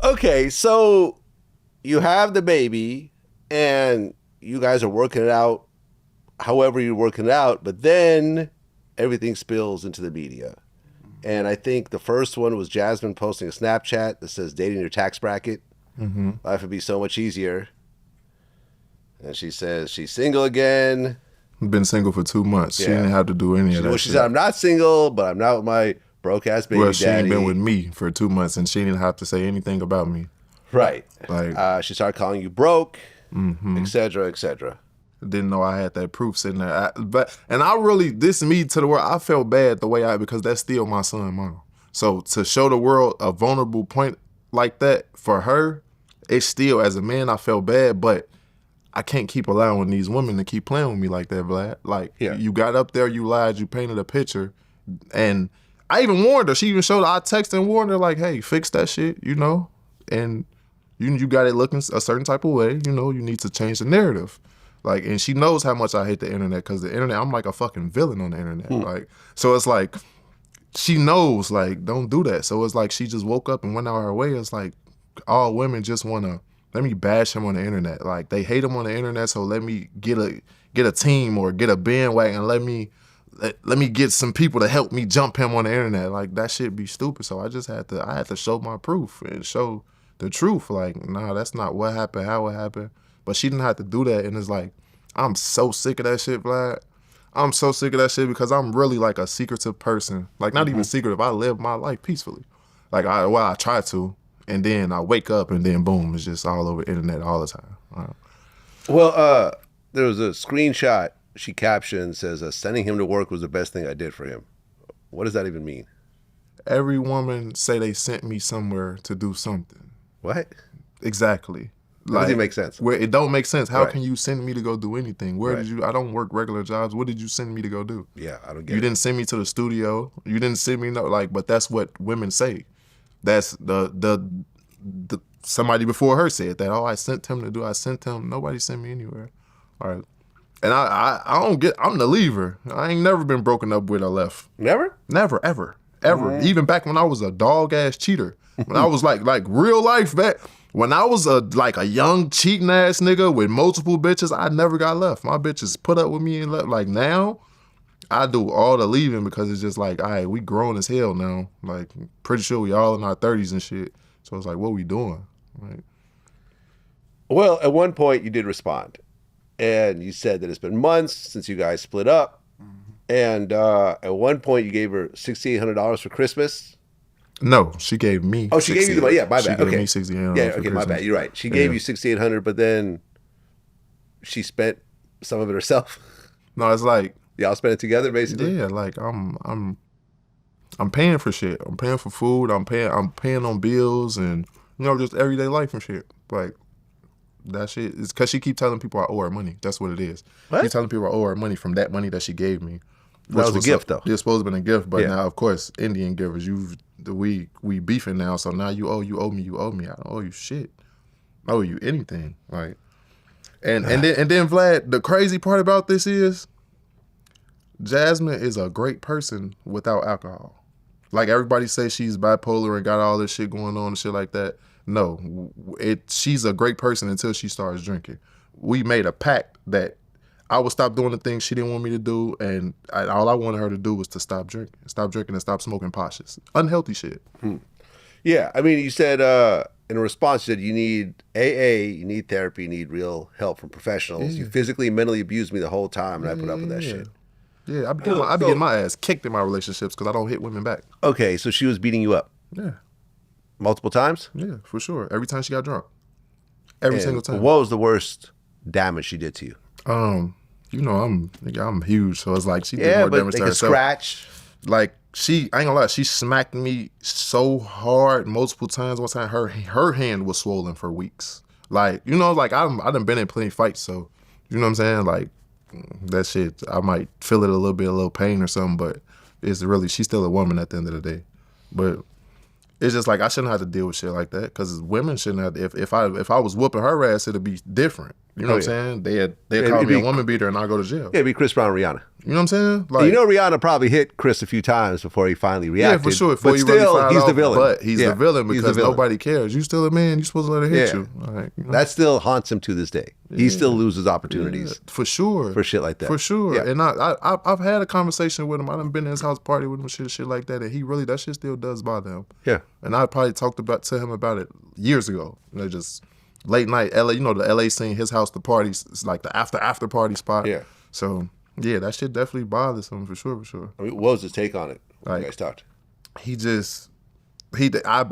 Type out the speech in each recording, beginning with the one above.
Okay, so you have the baby and you guys are working it out however you're working it out, but then everything spills into the media. And I think the first one was Jazmine posting a Snapchat that says dating your tax bracket. Life would be so much easier. And she says she's single again. Been single for 2 months. She didn't have to do any of that. Well, she said, I'm not single, but I'm not with my broke-ass baby daddy. Well, she ain't been with me for 2 months, and she didn't have to say anything about me. Right. Like, she started calling you broke, et cetera, et cetera. Didn't know I had that proof sitting there. And I really, this me to the world, I felt bad the way because that's still my son, mom. So to show the world a vulnerable point like that for her, it's still, as a man, I felt bad, but I can't keep allowing these women to keep playing with me like that, Vlad. Like, you got up there, you lied, you painted a picture, and I even warned her. She even showed her, I texted and warned her, like, hey, fix that shit, and you got it looking a certain type of way, you need to change the narrative. Like, and she knows how much I hate the internet, because the internet, I'm like a fucking villain on the internet. Like, so it's like, she knows, like, don't do that. So it's like she just woke up and went out her way. It's like all women just want to, let me bash him on the internet. Like, they hate him on the internet, so let me get a team or get a bandwagon. Let me get some people to help me jump him on the internet. Like, that shit be stupid. So I had to show my proof and show the truth. Like, nah, that's not what happened, how it happened. But she didn't have to do that, and it's like, I'm so sick of that shit, Vlad. I'm so sick of that shit because I'm really like a secretive person. Like, not even secretive, I live my life peacefully. Like, I try to, and then I wake up and then boom, it's just all over the internet all the time. Well, there was a screenshot she captioned, says, sending him to work was the best thing I did for him. What does that even mean? Every woman say they sent me somewhere to do something. What? Exactly. Like, does it make sense? Where it don't make sense. How can you send me to go do anything? Where did you? I don't work regular jobs. What did you send me to go do? Yeah, I don't get it. You didn't send me to the studio. You didn't send me but that's what women say. That's the somebody before her said that. Oh, I sent him to do. I sent him. Nobody sent me anywhere. All right. And I don't get. I'm the leaver. I ain't never been broken up with or left. Never? Never, ever. Even back when I was a dog ass cheater. When I was like real life back. When I was a young cheating ass nigga with multiple bitches, I never got left. My bitches put up with me and left. Like, now, I do all the leaving because it's just like, all right, we grown as hell now. Like, pretty sure we all in our 30s and shit. So it's like, what we doing? Like, well, at one point you did respond, and you said that it's been months since you guys split up, and at one point you gave her $6,800 for Christmas. No, she gave me. Oh, she gave you the money. Yeah, my bad. She gave me $6,800. Yeah, okay, my bad. You're right. She gave you $6,800, but then she spent some of it herself. No, it's like y'all spent it together, basically. Yeah, like I'm paying for shit. I'm paying for food. I'm paying on bills and just everyday life and shit. Like, that shit is because she keep telling people I owe her money. That's what it is. What? She's telling people I owe her money from that money that she gave me. That was a gift, though. It's supposed to have been a gift, but now, of course, Indian givers, we beefing now, so now you owe me. I don't owe you shit. I owe you anything. Like, and then Vlad, the crazy part about this is Jazmine is a great person without alcohol. Like, everybody say she's bipolar and got all this shit going on and shit like that. No, she's a great person until she starts drinking. We made a pact that I would stop doing the things she didn't want me to do, and all I wanted her to do was to stop drinking and stop smoking poshers. Unhealthy shit. Yeah, I mean, you said in a response, you said you need AA, you need therapy, you need real help from professionals. Yeah. You physically and mentally abused me the whole time, and I put up with that shit. Yeah, I be getting my ass kicked in my relationships because I don't hit women back. Okay, so she was beating you up? Yeah. Multiple times? Yeah, for sure. Every time she got drunk. Every single time. What was the worst damage she did to you? I'm huge, so it's like she did more damage to herself. Scratch. Like, I ain't gonna lie, she smacked me so hard multiple times. One time, her hand was swollen for weeks. Like, I done been in plenty of fights, so you know what I'm saying? Like, that shit, I might feel it a little pain or something, but she's still a woman at the end of the day. But it's just like, I shouldn't have to deal with shit like that, because women shouldn't have to. If I was whooping her ass, it'd be different. You know what I'm saying? They call me a woman beater and I go to jail. Yeah, it'd be Chris Brown and Rihanna. You know what I'm saying? Like, you know, Rihanna probably hit Chris a few times before he finally reacted. Yeah, for sure. Before but he still, really fired he's off, the villain. But he's the villain because nobody cares. You still a man. You supposed to let her hit you. Like, you know? That still haunts him to this day. He still loses opportunities. For sure. For shit like that. For sure. Yeah. And I've had a conversation with him. I done been in his house party with him, shit like that. And he really, that shit still does bother him. Yeah. And I probably talked to him about it years ago. You know, just late night LA, you know, the LA scene, his house, the parties, it's like the after party spot. Yeah. So yeah, that shit definitely bothers him for sure. I mean, what was his take on it? Like, you guys talked. I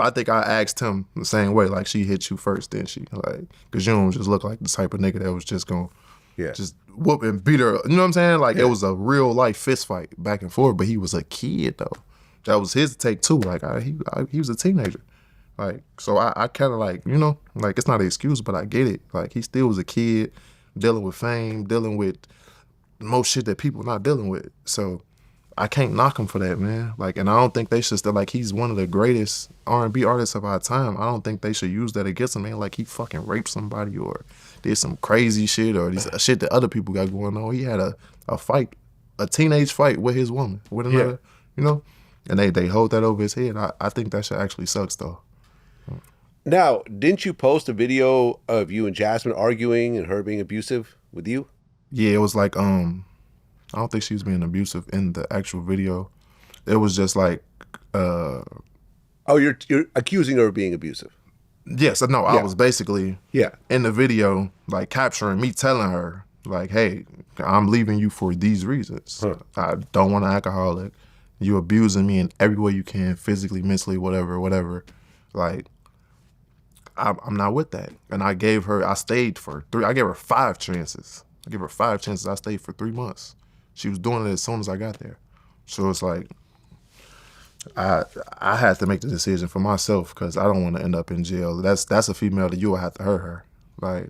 think I asked him the same way. Like, she hit you first, didn't she? Like, because you don't just look like the type of nigga that was just gonna just whoop and beat her. You know what I'm saying? Like, it was a real life fist fight back and forth. But he was a kid though. That was his take too. Like, he was a teenager. Like, so I kind of like, you know, like, it's not an excuse, but I get it. Like, he still was a kid dealing with fame, dealing with most shit that people not dealing with. So I can't knock him for that, man. Like, and I don't think they should still, like, he's one of the greatest R&B artists of our time. I don't think they should use that against him, man. Like, he fucking raped somebody or did some crazy shit or these shit that other people got going on. He had a fight, a teenage fight with his woman, with another, you know? And they hold that over his head. I think that shit actually sucks, though. Now, didn't you post a video of you and Jazmine arguing and her being abusive with you? Yeah, it was like, I don't think she was being abusive in the actual video. It was just like, oh, you're accusing her of being abusive. Yes, no, I was basically in the video, like, capturing me telling her, like, hey, I'm leaving you for these reasons. I don't want an alcoholic. You abusing me in every way you can, physically, mentally, whatever. Like, I'm not with that. And I gave her 5 chances. I stayed for 3 months. She was doing it as soon as I got there. So it's like, I had to make the decision for myself because I don't want to end up in jail. That's a female that you will have to hurt her. Like,